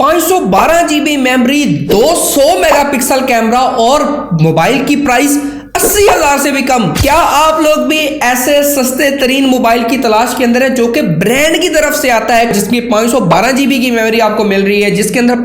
512 GB memory, 200 megapixel camera और mobile की price 80,000 से भी कम। क्या आप लोग भी ऐसे सस्ते तरीन मोबाइल की तलाश के अंदर है जो कि ब्रांड की तरफ से आता है, जिसकी 512 GB की मेमोरी आपको मिल रही है, जिसके अंदर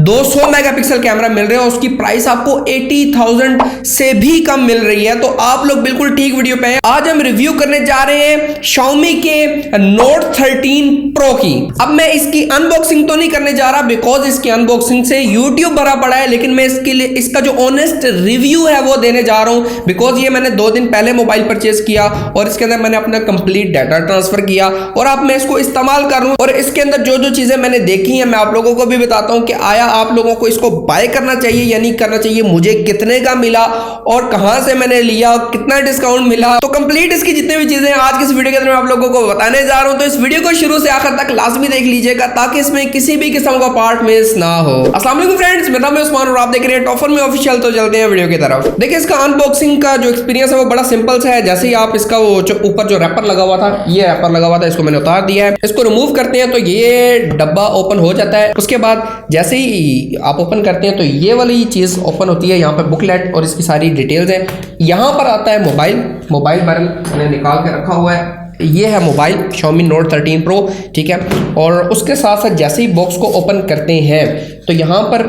200 मेगापिक्सल कैमरा मिल रहा है और उसकी प्राइस आपको 80,000 से भी कम मिल रही है? तो आप लोग बिल्कुल ठीक वीडियो पे हैं। आज हम रिव्यू करने जा रहे हैं Xiaomi के Note 13 Pro की। अब मैं इसकी अनबॉक्सिंग तो नहीं करने जा रहा बिकॉज इसकी अनबॉक्सिंग से YouTube भरा पड़ा है, लेकिन मैं इसके लिए इसका जो ऑनेस्ट रिव्यू है वो देने जा रहा हूं बिकॉज ये मैंने 2 दिन पहले मोबाइल परचेज किया और इसके अंदर मैंने अपना कंप्लीट डाटा ट्रांसफर किया और अब मैं इसको इस्तेमाल कर रहा हूं और इसके अंदर जो जो चीजें मैंने देखी हैं मैं आप लोगों को भी बताता हूं कि आया आप लोगों को इसको बाय करना चाहिए या नहीं करना चाहिए, मुझे कितने का मिला और कहां से मैंने लिया, कितना डिस्काउंट मिला। तो कंप्लीट इसकी जितनी भी चीजें आज की इस वीडियो के अंदर मैं आप लोगों को बताने जा रहा हूं, तो इस वीडियो को शुरू से आखिर तक लाजमी देख लीजिएगा ताकि इसमें किसी भी किस्म का पार्ट मिस ना हो। अस्सलाम वालेकुम फ्रेंड्स, मेरा नाम है उस्मान और आप देख रहे हैं टॉपर में ऑफिशियल। तो चलते हैं वीडियो की तरफ। देखिए इसका अनबॉक्सिंग का जो एक्सपीरियंस है वो बड़ा सिंपल सा है। जैसे ही आप इसका वो जो ऊपर जो रैपर लगा हुआ था, ये रैपर लगा हुआ था, इसको मैंने उतार दिया है। इसको रिमूव करते हैं तो ये डब्बा ओपन हो जाता है। उसके बाद जैसे ही आप ओपन करते हैं तो ये वाली चीज ओपन होती है। यहाँ पर बुकलेट और इसकी सारी डिटेल्स है। यहाँ पर आता है मोबाइल बैरल मैंने निकाल के रखा हुआ है। ये है मोबाइल Xiaomi Note 13 Pro, ठीक है। और उसके साथ साथ जैसे ही बॉक्स को ओपन करते हैं तो यहाँ पर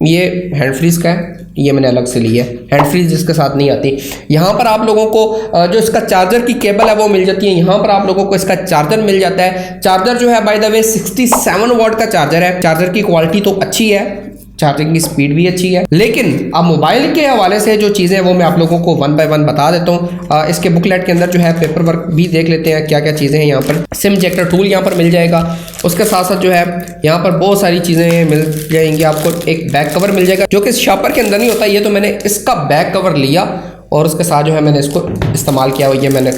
ये हैंड फ्रीज का है, ये मैंने अलग से लिया है। हैंड फ्रीज इसके साथ नहीं आती। यहाँ पर आप लोगों को जो इसका चार्जर की केबल है वो मिल जाती है। यहाँ पर आप लोगों को इसका चार्जर मिल जाता है। चार्जर जो है बाय द वे 67 वाट का चार्जर है। चार्जर की क्वालिटी तो अच्छी है, चार्जिंग की स्पीड भी अच्छी है, लेकिन अब मोबाइल के हवाले से जो चीज़ें वो मैं आप लोगों को 1 बाय 1 बता देता हूँ। इसके बुकलेट के अंदर जो है पेपर वर्क भी देख लेते हैं क्या क्या चीज़ें हैं। यहाँ पर सिम इजेक्टर टूल यहाँ पर मिल जाएगा। उसके साथ साथ जो है यहाँ पर बहुत सारी चीज़ें मिल जाएंगी आपको। एक बैक कवर मिल जाएगा जो कि शॉपर के अंदर नहीं होता। ये तो मैंने इसका बैक कवर लिया और उसके साथ जो है मैंने इसको इस्तेमाल किया। ये मैंने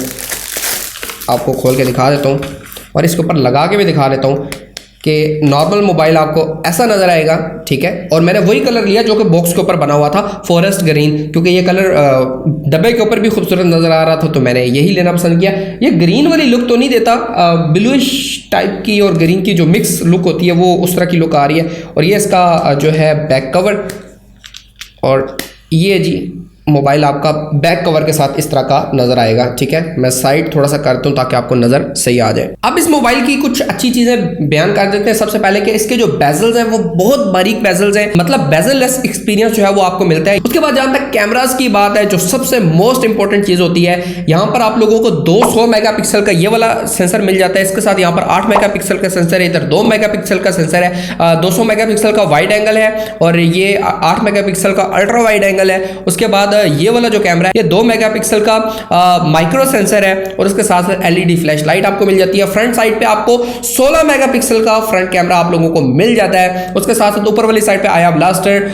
आपको खोल के दिखा देता हूँ और इसके ऊपर लगा के भी दिखा देता हूँ कि नॉर्मल मोबाइल आपको ऐसा नज़र आएगा, ठीक है। और मैंने वही कलर लिया जो कि बॉक्स के ऊपर बना हुआ था, फॉरेस्ट ग्रीन, क्योंकि ये कलर डब्बे के ऊपर भी खूबसूरत नज़र आ रहा था तो मैंने यही लेना पसंद किया। ये ग्रीन वाली लुक तो नहीं देता, ब्लूइश टाइप की और ग्रीन की जो मिक्स लुक होती है वो उस तरह की लुक आ रही है। और ये इसका जो है बैक कवर, और ये जी मोबाइल आपका बैक कवर के साथ इस तरह का नजर आएगा, ठीक है। मैं साइड थोड़ा सा करता हूं ताकि आपको नजर सही आ जाए। अब इस मोबाइल की कुछ अच्छी चीजें बयान कर देते हैं। सबसे पहले कि इसके जो बेजल्स हैं वो बहुत बारीक बेजल्स हैं, मतलब बेजल-लेस एक्सपीरियंस जो है वो आपको मिलता है। उसके बाद जहां तक कैमरास की बात है, जो सबसे मोस्ट इंपॉर्टेंट चीज होती है, यहाँ पर आप लोगों को 200 मेगापिक्सल का ये वाला सेंसर मिल जाता है। इसके साथ यहाँ पर 8 मेगापिक्सल का सेंसर है, इधर 2 मेगापिक्सल का सेंसर है, 200 मेगापिक्सल का वाइड एंगल है और ये 8 मेगापिक्सल का अल्ट्रा वाइड एंगल है। उसके बाद ये वाला जो कैमरा है ये 2 मेगापिक्सल का माइक्रो सेंसर है और उसके साथ साथ एलईडी फ्लैश लाइट आपको मिल जाती है। फ्रंट साइड पे आपको 16 मेगापिक्सल का फ्रंट कैमरा आप लोगों को मिल जाता है। उसके साथ साथ ऊपर वाली साइड पे आया ब्लास्टर,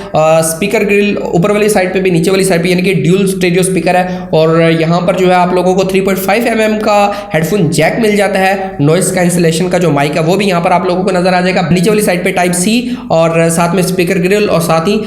स्पीकर ग्रिल ऊपर वाली साइड पे भी, नीचे वाली साइड पे यानी कि ड्यूल स्टीरियो स्पीकर है। और यहाँ पर जो है आप लोगों को 3.5 mm का हेडफोन जैक मिल जाता है। नॉइस कैंसिलेशन का जो माइक है वो भी यहाँ पर आप लोगों को नजर आ जाएगा। नीचे वाली साइड पे टाइप सी और साथ में स्पीकर ग्रिल और साथ ही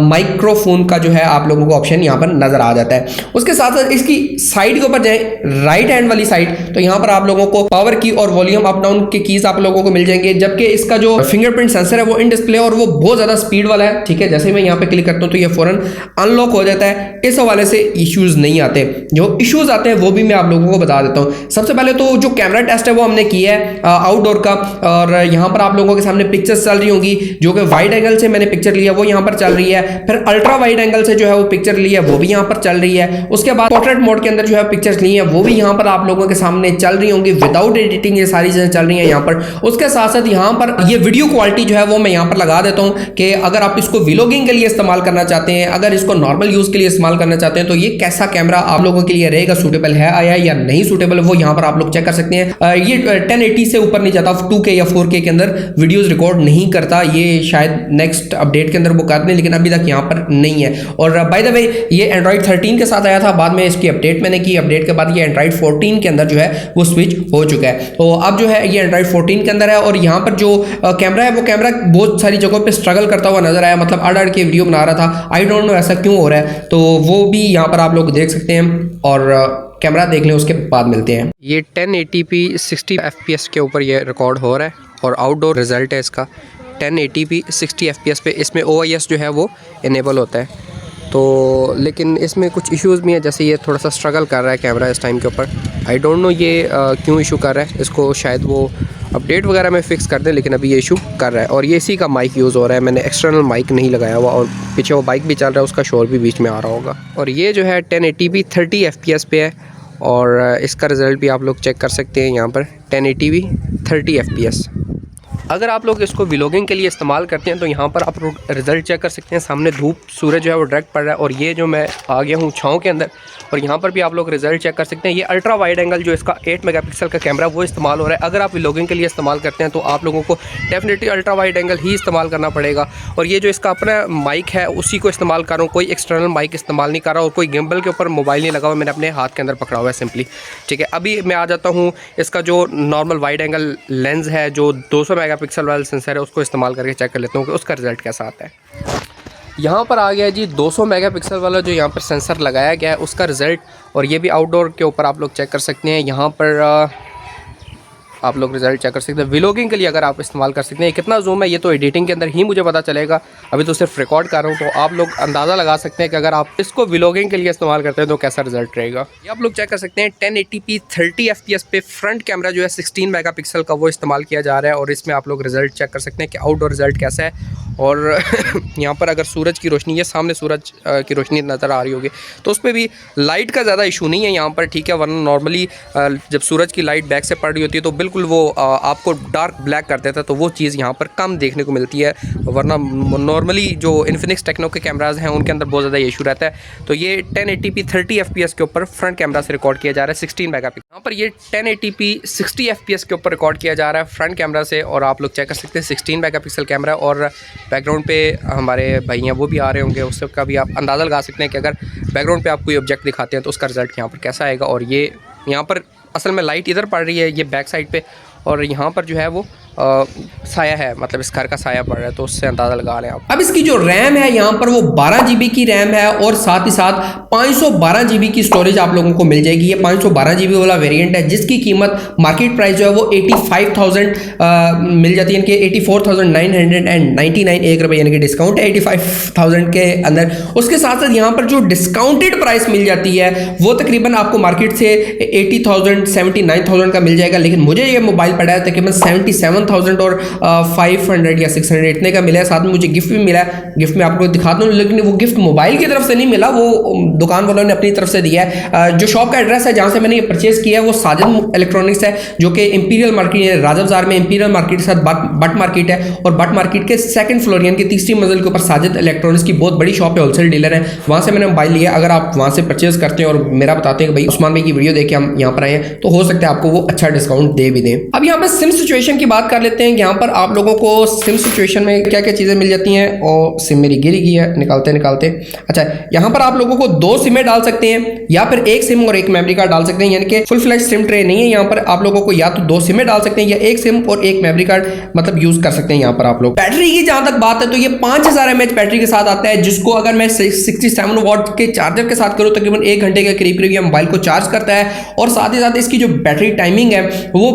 माइक्रोफोन का जो है आप लोगों को ऑप्शन यहाँ पर नजर आ जाता है। उसके साथ साथ इसकी साइड के ऊपर जाए, राइट हैंड वाली साइड, तो यहाँ पर आप लोगों को पावर की और वॉल्यूम अप डाउन के कीज आप लोगों को मिल जाएंगे। जबकि इसका जो फिंगरप्रिंट सेंसर है वो इन डिस्प्ले और वो बहुत ज्यादा स्पीड वाला है, ठीक है। जैसे मैं यहाँ पे क्लिक करता हूँ तो ये फौरन अनलॉक हो जाता है। इस हवाले से इश्यूज नहीं आते। जो इश्यूज आते हैं वो भी मैं आप लोगों को बता देता हूँ। सबसे पहले तो जो कैमरा टेस्ट है वो हमने किया है आउटडोर का, और यहाँ पर आप लोगों के सामने पिक्चर्स चल रही होंगी। जो कि वाइड एंगल से मैंने पिक्चर लिया वो यहाँ पर चल रही है, फिर अल्ट्रा वाइड एंगल से जो है वो पिक्चर ली है वो भी यहाँ पर चल रही है। उसके बाद पोर्ट्रेट मोड के अंदर जो है पिक्चर्स ली हैं वो भी यहाँ पर आप लोगों के सामने चल रही होंगी विदाउट एडिटिंग। ये सारी चीजें चल रही हैं यहाँ पर। उसके साथ साथ यहाँ पर ये वीडियो क्वालिटी जो है वो मैं यहाँ पर लगा देता हूँ कि अगर आप इसको व्लॉगिंग के लिए इस्तेमाल करना चाहते हैं, अगर इसको नॉर्मल यूज के लिए इस्तेमाल करना चाहते हैं तो ये कैसा कैमरा आप लोगों के लिए रहेगा, सूटेबल है आया या नहीं सूटेबल, वो यहाँ पर आप लोग चेक कर सकते हैं। ये 1080 से ऊपर नहीं जाता, 2K या 4K के अंदर वीडियोज रिकॉर्ड नहीं करता। ये शायद नेक्स्ट अपडेट के अंदर वो कर दें, लेकिन अभी तक यहाँ पर नहीं है। और बाय द वे ये Android 13 के साथ आया था, बाद में इसकी अपडेट मैंने की। अपडेट के बाद ये Android 14 के अंदर जो है वो स्विच हो चुका है। तो अब जो है ये Android 14 के अंदर है। और यहाँ पर जो कैमरा है वो कैमरा बहुत सारी जगहों पे स्ट्रगल करता हुआ नजर आया, मतलब अड़ के वीडियो बना रहा था। आई डोंट नो ऐसा क्यों हो रहा है, तो वो भी यहाँ पर आप लोग देख सकते हैं। और कैमरा देख लें उसके बाद मिलते हैं। ये 1080p 60 fps के ऊपर ये रिकॉर्ड हो रहा है और आउटडोर रिजल्ट है इसका। 1080p 60 fps पे इसमें OIS जो है वो इनेबल होता है। तो लेकिन इसमें कुछ इश्यूज़ भी हैं, जैसे ये थोड़ा सा स्ट्रगल कर रहा है कैमरा इस टाइम के ऊपर। आई डोंट नो ये क्यों इशू कर रहा है, इसको शायद वो अपडेट वगैरह में फ़िक्स कर दें, लेकिन अभी ये इशू कर रहा है। और ये इसी का माइक यूज़ हो रहा है, मैंने एक्सटर्नल माइक नहीं लगाया हुआ, और पीछे वो बाइक भी चल रहा है, उसका शोर भी बीच में आ रहा होगा। और ये जो है 1080p 30 fps पे है, और इसका रिज़ल्ट भी आप लोग चेक कर सकते हैं यहाँ पर 1080p 30 fps। अगर आप लोग इसको व्लॉगिंग के लिए इस्तेमाल करते हैं तो यहाँ पर आप लोग रिज़ल्ट चेक कर सकते हैं। सामने धूप सूरज जो है वो डायरेक्ट पड़ रहा है, और ये जो मैं आ गया हूँ छाँव के अंदर, और यहाँ पर भी आप लोग रिज़ल्ट चेक कर सकते हैं। ये अल्ट्रा वाइड एंगल जो इसका 8 मेगापिक्सल का कैमरा वो इस्तेमाल हो रहा है। अगर आप व्लॉगिंग के लिए इस्तेमाल करते हैं तो आप लोगों को डेफिनेटली अल्ट्रा वाइड एंगल ही इस्तेमाल करना पड़ेगा। और ये जो इसका अपना माइक है उसी को इस्तेमाल कर रहा हूँ, कोई एक्सटर्नल माइक इस्तेमाल नहीं कर रहा, और कोई गिम्बल के ऊपर मोबाइल नहीं लगा हुआ, मैंने अपने हाथ के अंदर पकड़ा हुआ है सिंपली। ठीक है, अभी मैं आ जाता हूँ इसका जो नॉर्मल वाइड एंगल लेंस है, जो 200 मेगापिक्सल वाला सेंसर है, उसको इस्तेमाल करके चेक कर लेता हूँ कि उसका रिज़ल्ट कैसा आता है। यहाँ पर आ गया जी 200 मेगापिक्सल वाला जो यहाँ पर सेंसर लगाया गया है उसका रिज़ल्ट, और ये भी आउटडोर के ऊपर आप लोग चेक कर सकते हैं। यहाँ पर आप लोग रिज़ल्ट चेक कर सकते हैं। व्लॉगिंग के लिए अगर आप इस्तेमाल कर सकते हैं। कितना जूम है ये तो एडिटिंग के अंदर ही मुझे पता चलेगा, अभी तो सिर्फ रिकॉर्ड कर रहा हूँ। तो आप लोग अंदाज़ा लगा सकते हैं कि अगर आप इसको व्लॉगिंग के लिए इस्तेमाल करते हैं तो कैसा रिजल्ट रहेगा। ये आप लोग चेक कर सकते हैं 1080p 30 fps पे फ्रंट कैमरा जो है 16 मेगापिक्सल का वो इस्तेमाल किया जा रहा है, और इसमें आप लोग रिज़ल्ट चेक कर सकते हैं कि आउटडोर रिज़ल्ट कैसा है। और यहाँ पर अगर सूरज की रोशनी, ये सामने सूरज की रोशनी नज़र आ रही होगी, तो उस पर भी लाइट का ज़्यादा इशू नहीं है यहाँ पर। ठीक है, वरना नॉर्मली जब सूरज की लाइट बैक से पड़ रही होती है तो बिल्कुल वो आपको डार्क ब्लैक कर देता है, तो वो चीज़ यहाँ पर कम देखने को मिलती है। वरना नॉर्मली जो इन्फिनिक्स टेक्नो के कैमराज़ हैं उनके अंदर बहुत ज़्यादा इशू रहता है। तो ये 1080p 30 fps के ऊपर फ्रंट कैमरा से रिकॉर्ड किया जा रहा है 16 मेगापिक्सल। यहाँ पर ये 1080p 60 fps के ऊपर रिकॉर्ड किया जा रहा है फ्रंट कैमरा से, और आप लोग चेक कर सकते हैं 16 मेगापिक्सल कैमरा। और बैकग्राउंड पे हमारे भाई हैं वो भी आ रहे होंगे, उसका भी आप अंदाज़ा लगा सकते हैं कि अगर बैकग्राउंड पे आप कोई ऑब्जेक्ट दिखाते हैं तो उसका रिज़ल्ट यहाँ पर कैसा आएगा। और ये यहाँ पर असल में लाइट इधर पड़ रही है, ये बैक साइड पे, और यहाँ पर जो है वो साया है, मतलब इस घर का साया पड़ रहा है, तो उससे अंदाज़ा लगा लें आप। अब इसकी जो रैम है यहाँ पर वो 12 GB की रैम है, और साथ ही साथ 512 GB की स्टोरेज आप लोगों को मिल जाएगी। ये 512 GB वाला वेरिएंट है, जिसकी कीमत मार्केट प्राइस जो है वो 85,000 मिल जाती है, इनके 84,999 1 रुपये यानी कि डिस्काउंट है 85,000 के अंदर। उसके साथ साथ यहाँ पर जो डिस्काउंटेड प्राइस मिल जाती है वो तकरीबन आपको मार्केट से 80,000 79,000 का मिल जाएगा, लेकिन मुझे ये मोबाइल पड़ा है तकरीबन 77,000 और 500 या 600 इतने का मिला है। साथ में मुझे गिफ्ट भी मिला है, गिफ्ट में आपको दिखाता हूँ, लेकिन वो गिफ्ट मोबाइल की तरफ से नहीं मिला, वो दुकान वालों ने अपनी तरफ से दिया है। जो शॉप का एड्रेस है जहाँ से मैंने ये परचेज किया है वो साजिद इलेक्ट्रॉनिक्स है, जो कि इंपीरियल मार्केट राजा बाजार में इंपीरियल मार्केट के साथ बट मार्केट है, और बट मार्केट के सेकंड फ्लोर यानी कि तीसरी मंजिल के ऊपर साजिद इलेक्ट्रॉनिक्स की बहुत बड़ी शॉप है, होलसेल डीलर है, वहाँ से मैंने मोबाइल लिया। अगर आप वहाँ से परचेज करते हैं और मेरा बताते हैं कि भाई उस्मान भाई की वीडियो देख के हम यहाँ पर आए हैं, तो हो सकता है आपको वो अच्छा डिस्काउंट दे भी दें। अब यहाँ पर सिम सिचुएशन की बात कर लेते हैं। यहाँ पर आप लोगों को सिम सिचुएशन में क्या क्या चीज़ें मिल जाती हैं, और सिम मेरी गिर गई है निकालते निकालते। अच्छा, यहाँ पर आप लोगों को 2 सिमें डाल सकते हैं, या फिर 1 सिम और 1 मेमोरी कार्ड डाल सकते हैं, यानी कि फुल फ्लैश सिम ट्रे नहीं है। यहाँ पर आप लोगों को या तो 2 सिमें डाल सकते हैं या 1 सिम और 1 मेमोरी कार्ड मतलब यूज कर सकते हैं यहाँ पर आप लोग। बैटरी की जहां तक बात है तो ये 5000 mAh बैटरी के साथ आता है, जिसको अगर मैं 67 वॉट के चार्जर के साथ करूँ तकरीबन 1 घंटे के करीब करीब ये मोबाइल को चार्ज करता है। और साथ ही साथ इसकी जो बैटरी टाइमिंग है वो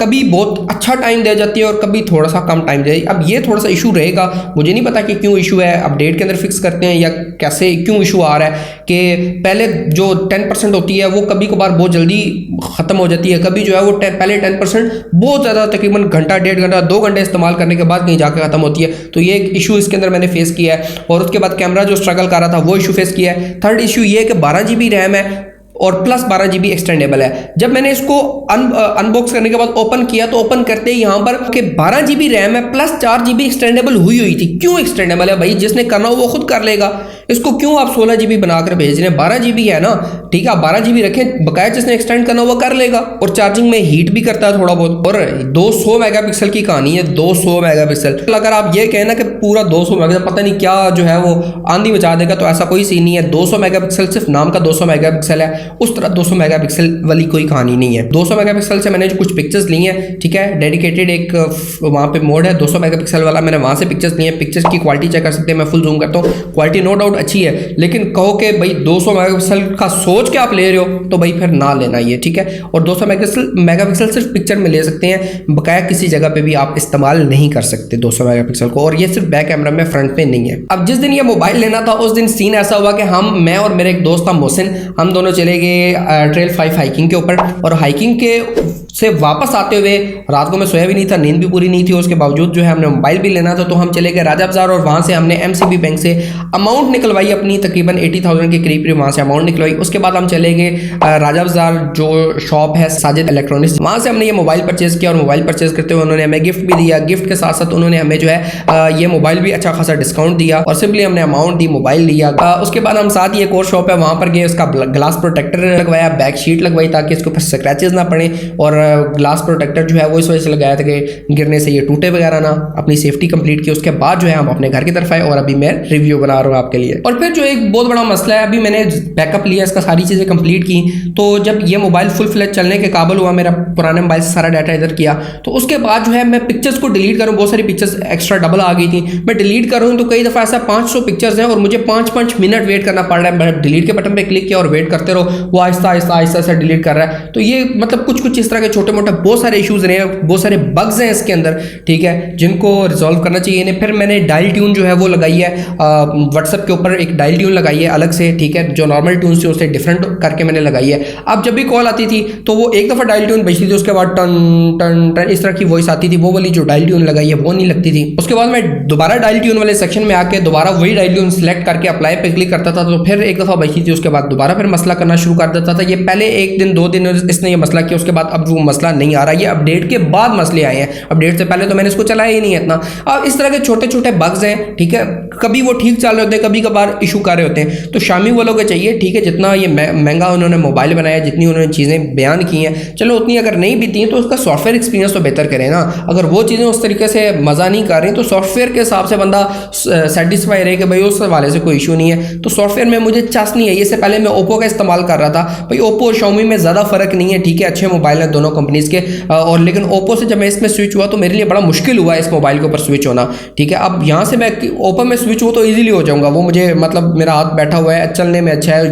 कभी बहुत अच्छा टाइम दे जाती है और कभी थोड़ा सा कम टाइम दे। अब ये थोड़ा सा इशू रहेगा, मुझे नहीं पता कि क्यों इशू है, अपडेट के अंदर फिक्स करते हैं या कैसे क्यों इशू आ रहा है कि पहले जो 10% होती है वो कभी कभार बहुत जल्दी ख़त्म हो जाती है, कभी जो है वो पहले 10% बहुत ज़्यादा तकरीबन घंटा 1.5 घंटा 2 घंटे इस्तेमाल करने के बाद कहीं जाकर ख़त्म होती है। तो ये एक इशू इसके अंदर मैंने फेस किया है। और उसके बाद कैमरा जो स्ट्रगल कर रहा था वो इशू फेस किया है। थर्ड इशू ये है कि 12 GB रैम है और प्लस 12 GB एक्सटेंडेबल है। जब मैंने इसको अनबॉक्स करने के बाद ओपन किया तो ओपन करते ही यहाँ पर कि 12 GB रैम है प्लस 4 GB एक्सटेंडेबल हुई थी। क्यों एक्सटेंडेबल है भाई? जिसने करना हो वो खुद कर लेगा, इसको क्यों आप 16 GB बनाकर भेज रहे हैं? 12 GB है ना, ठीक है, आप 12 GB रखें, बकाया जिसने एक्सटेंड करना वो कर लेगा। और चार्जिंग में हीट भी करता है थोड़ा बहुत। और 200 मेगापिक्सल की कहानी है, 200 मेगापिक्सल। अगर आप ये कहना कि पूरा 200 मेगापिक्सल पता नहीं क्या जो है वो आंधी मचा देगा, तो ऐसा कोई सीन नहीं है। 200 मेगापिक्सल सिर्फ नाम का 200 मेगापिक्सल है। उस तरह 200 मेगापिक्सल वाली कोई कहानी नहीं है। 200 मेगापिक्सल से मैंने जो कुछ पिक्चर्स ली हैं, ठीक है, डेडिकेटेड एक वहाँ पे मोड है 200 मेगापिक्सल वाला, मैंने वहाँ से पिक्चर्स ली हैं। पिक्चर्स की क्वालिटी चेक कर सकते हैं, मैं फुल जूम करता हूँ, क्वालिटी नो डाउट अच्छी है, लेकिन कहो कि भाई 200 मेगापिक्सल का सोच के आप ले रहे हो तो भाई फिर ना लेना ये, ठीक है। और 200 मेगापिक्सल सिर्फ पिक्चर में ले सकते हैं, बकाया किसी जगह पे भी आप इस्तेमाल नहीं कर सकते 200 मेगापिक्सल को, और ये सिर्फ बैक कैमरा में, फ्रंट पे नहीं है। अब जिस दिन ये मोबाइल लेना था उस दिन सीन ऐसा हुआ कि मैं और मेरे एक दोस्त था मोहसिन, हम दोनों चले गए ट्रेल 5 हाइकिंग के ऊपर, और हाइकिंग के से वापस आते हुए रात को मैं सोया भी नहीं था, नींद भी पूरी नहीं थी, उसके बावजूद जो है हमने मोबाइल भी लेना था, तो हम चले गए राजा बाजार, और वहाँ से हमने MCB बैंक से अमाउंट निकलवाई अपनी, तकरीबन 80,000 के करीब वहाँ से अमाउंट निकलवाई। उसके बाद हम चले गए राजा बाजार, जो शॉप है साजिद इलेक्ट्रॉनिक्स, वहाँ से हमने ये मोबाइल परचेज़ किया, और मोबाइल परचेज़ करते हुए उन्होंने हमें गिफ्ट भी दिया। गिफ्ट के साथ साथ उन्होंने हमें जो है ये मोबाइल भी अच्छा खासा डिस्काउंट दिया, और सिंपली हमने अमाउंट दी, मोबाइल लिया। उसके बाद हम साथ ही एक और शॉप है वहाँ पर गए, उसका ग्लास प्रोटेक्टर लगवाया, बैक शीट लगवाई ताकि इसके ऊपर स्क्रैचेस ना पड़े, और ग्लास प्रोटेक्टर जो है वो इस वजह से लगाया था कि गिरने से ये टूटे वगैरह ना, अपनी सेफ्टी कंप्लीट की। उसके बाद जो है हम अपने घर की तरफ आए, और अभी मैं रिव्यू बना रहा हूँ आपके लिए। और फिर जो एक बहुत बड़ा मसला है, अभी मैंने बैकअप लिया, इसका सारी चीज़ें कंप्लीट की, तो जब ये मोबाइल फुल फ्लैश चलने के काबिल हुआ, मेरा पुराने मोबाइल से सारा डाटा इधर किया, तो उसके बाद जो है मैं पिक्चर्स को डिलीट करूँ, बहुत सारी पिक्चर्स एक्स्ट्रा डबल आ गई थी, मैं डिलीट कर रहा हूँ तो कई दफ़ा ऐसा 500 पिक्चर्स हैं और मुझे 5-5 मिनट वेट करना पड़ रहा है। मैं डिलीट के बटन पे क्लिक किया और वेट करते रहो, वो आहिस्ता आहिस्ता आहिस्ता आहिस्ता डिलीट कर रहा है। तो ये मतलब कुछ इस तरह के छोटे मोटे बहुत सारे इशूज़ रहे हैं, बहुत सारे बग्स हैं इसके अंदर, ठीक है, जिनको रिजॉल्व करना चाहिए इन्हें। फिर मैंने डायल ट्यून जो है वो लगाई है, व्हाट्सएप के ऊपर एक डायल ट्यून लगाई है अलग से, ठीक है, जो नॉर्मल ट्यून से उससे डिफरेंट करके मैंने लगाई है। अब जब भी कॉल आती थी तो वो एक दफ़ा डायल ट्यून बजती थी, उसके बाद टन टन टन इस तरह की वॉइस आती थी, वो वाली जो डायल ट्यून लगाई है वो नहीं लगती थी। उसके बाद मैं दोबारा डायल ट्यून वाले सेक्शन में आके दोबारा वही डायल ट्यून सेलेक्ट करके अप्लाई पे क्लिक करता था, तो फिर एक दफ़ा बजती थी, उसके बाद दोबारा फिर मसला करना शुरू कर देता था। ये पहले 1 दिन 2 दिन इसने ये मसला किया, उसके बाद अब वो मसला नहीं आ रहा, ये अपडेट के बाद मसले आए हैं, अपडेट से पहले तो मैंने इसको चलाया ही नहीं है इतना। अब इस तरह के छोटे छोटे बग्स हैं, ठीक है, कभी वो ठीक चल रहे होते हैं, कभी कभार इशू कर रहे होते हैं। तो शामी वालों को चाहिए, ठीक है, जितना ये महंगा उन्होंने मोबाइल बनाया, जितनी उन्होंने चीज़ें बयान की हैं, चलो उतनी अगर नहीं भी थी तो उसका सॉफ्टवेयर एक्सपीरियंस तो बेहतर करें ना। अगर वो चीज़ें उस तरीके से मज़ा नहीं कर रही तो सॉफ्टवेयर के हिसाब से बंदा सेटिस्फाई रहे कि भाई उस हवाले से कोई इशू नहीं है। तो सॉफ्टवेयर में मुझे चस नहीं है। इससे पहले मैं ओप्पो का इस्तेमाल कर रहा था, भाई ओप्पो और शाओमी में ज़्यादा फ़र्क नहीं है, ठीक है, अच्छे मोबाइल हैं दोनों कंपनीज़ के, और लेकिन ओप्पो से जब मैं इसमें स्विच हुआ तो मेरे लिए बड़ा मुश्किल हुआ इस मोबाइल के ऊपर स्विच होना, ठीक है। अब यहाँ से मैं ओप्पो में स्विच हूँ तो ईजिली हो जाऊँगा, वो मुझे मतलब मेरा हाथ बैठा हुआ है, चलने में अच्छा है,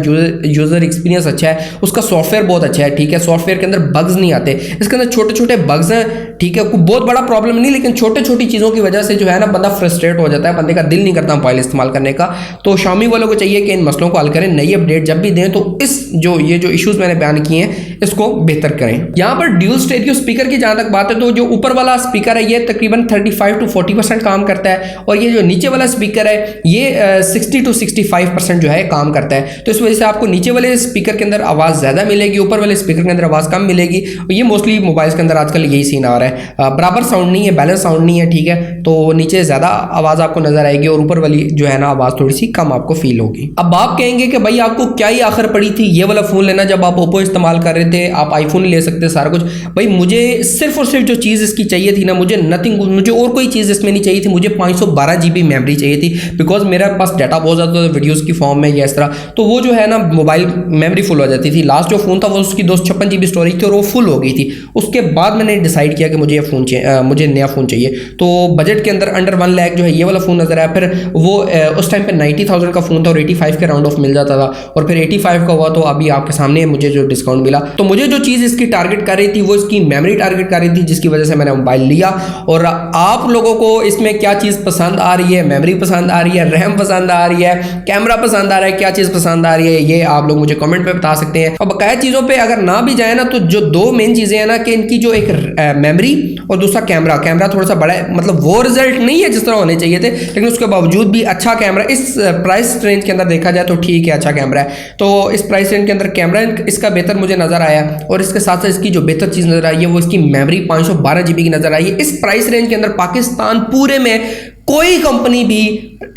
यूज़र एक्सपीरियंस अच्छा है, उसका सॉफ्टवेयर बहुत अच्छा है, ठीक है, सॉफ्टवेयर के अंदर बग्स नहीं आते, इसके अंदर छोटे छोटे बग्स हैं, ठीक है, कोई बहुत बड़ा प्रॉब्लम नहीं, लेकिन छोटे छोटी चीज़ों की वजह से जो है ना बंदा फ्रस्ट्रेट हो जाता है, बंदे का दिल नहीं करता मोबाइल इस्तेमाल करने का। तो शामी वालों को चाहिए कि इन मसलों को हल करें, नई अपडेट जब भी दें तो ये जो इश्यूज़ मैंने बयान किए हैं इसको बेहतर करें। यहाँ पर ड्यूल स्टेरियो स्पीकर की जहाँ तक बात है तो जो ऊपर वाला स्पीकर है ये तकरीबन 35 to 40% काम करता है, और ये जो नीचे वाला स्पीकर है ये 60 to 65% जो है काम करता है। तो इस वजह से आपको नीचे वाले स्पीकर के अंदर आवाज़ ज़्यादा मिलेगी, ऊपर वाले स्पीकर के अंदर आवाज़ कम मिलेगी। ये मोस्टली मोबाइल्स के अंदर आजकल यही सीन आ रहा है, बराबर साउंड नहीं है, बैलेंस साउंड नहीं है, ठीक है, तो नीचे ज़्यादा आवाज़ आपको नजर आएगी और ऊपर वाली जो है ना आवाज़ थोड़ी सी कम आपको फील होगी। अब आप कहेंगे कि भाई आपको क्या ही आखिर पड़ी थी ये वाला फ़ोन लेना, जब आप ओप्पो इस्तेमाल कर रहे थे, आप आईफोन ले सकते सारा कुछ। भाई मुझे सिर्फ और सिर्फ जो चीज़ इसकी चाहिए थी ना, मुझे नथिंग, मुझे और कोई चीज़ इसमें नहीं चाहिए थी, मुझे 512 GB मेमोरी चाहिए थी, बिकॉज मेरा पास डाटा बहुत ज़्यादा था वीडियोज़ की फॉर्म में या इस तरह, तो वो जो है ना मोबाइल मेमोरी फुल हो जाती थी। लास्ट जो फ़ोन था वो उसकी 256 GB स्टोरेज थी और वो फुल हो गई थी। उसके बाद मैंने डिसाइड किया कि मुझे ये फ़ोन चाहिए, मुझे नया फ़ोन चाहिए। तो बजट के अंदर अंडर 1 लाख जो है ये वाला फ़ोन नज़र आया। फिर वो उस टाइम पे 90,000 का फ़ोन था और 85 के राउंड ऑफ मिल जाता था, और फिर 85 का हुआ तो अभी आपके सामने मुझे जो डिस्काउंट मिला। तो मुझे जो चीज़ इसकी टारगेट कर रही थी वो इसकी मेमोरी टारगेट कर रही थी, जिसकी वजह से मैंने मोबाइल लिया। और आप लोगों को इसमें क्या चीज़ पसंद आ रही है, मेमोरी पसंद आ रही है, रैम पसंद आ रही है, कैमरा पसंद आ रहा है, क्या चीज़ पसंद आ रही है, ये आप लोग मुझे कमेंट पे बता सकते हैं। और बकाया चीज़ों पे अगर ना भी जाए ना तो जो 2 मेन चीज़ें हैं ना कि इनकी जो एक मेमोरी और दूसरा कैमरा थोड़ा सा बड़ा है, मतलब वो रिजल्ट नहीं है जिस तरह होने चाहिए थे, लेकिन उसके बावजूद भी अच्छा कैमरा इस प्राइस रेंज के अंदर देखा जाए तो ठीक है, अच्छा कैमरा है। तो इस प्राइस रेंज के अंदर कैमरा इसका बेहतर मुझे नज़र आया, और इसके साथ साथ इसकी जो बेहतर चीज़ नज़र आई है वो इसकी मेमोरी 512 GB की नज़र आई है। इस प्राइस रेंज के अंदर पाकिस्तान पूरे में कोई कंपनी भी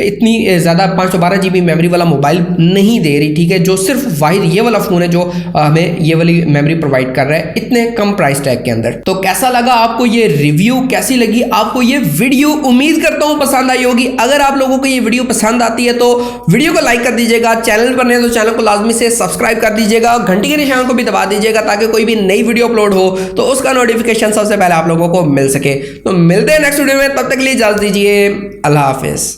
इतनी ज़्यादा 512 GB मेमोरी वाला मोबाइल नहीं दे रही, ठीक है। जो सिर्फ वाहिद ये वाला फ़ोन है जो हमें ये वाली मेमोरी प्रोवाइड कर रहा है इतने कम प्राइस टैग के अंदर। तो कैसा लगा आपको ये रिव्यू, कैसी लगी आपको ये वीडियो? उम्मीद करता हूँ पसंद आई होगी। अगर आप लोगों को ये वीडियो पसंद आती है तो वीडियो को लाइक कर दीजिएगा, चैनल पर नए तो चैनल को लाजमी से सब्सक्राइब कर दीजिएगा, घंटी के निशान को भी दबा दीजिएगा ताकि कोई भी नई वीडियो अपलोड हो तो उसका नोटिफिकेशन सबसे पहले आप लोगों को मिल सके। तो मिलते हैं नेक्स्ट वीडियो में, तब तक के लिए इजाजत दीजिए। अल्लाह हाफिज़।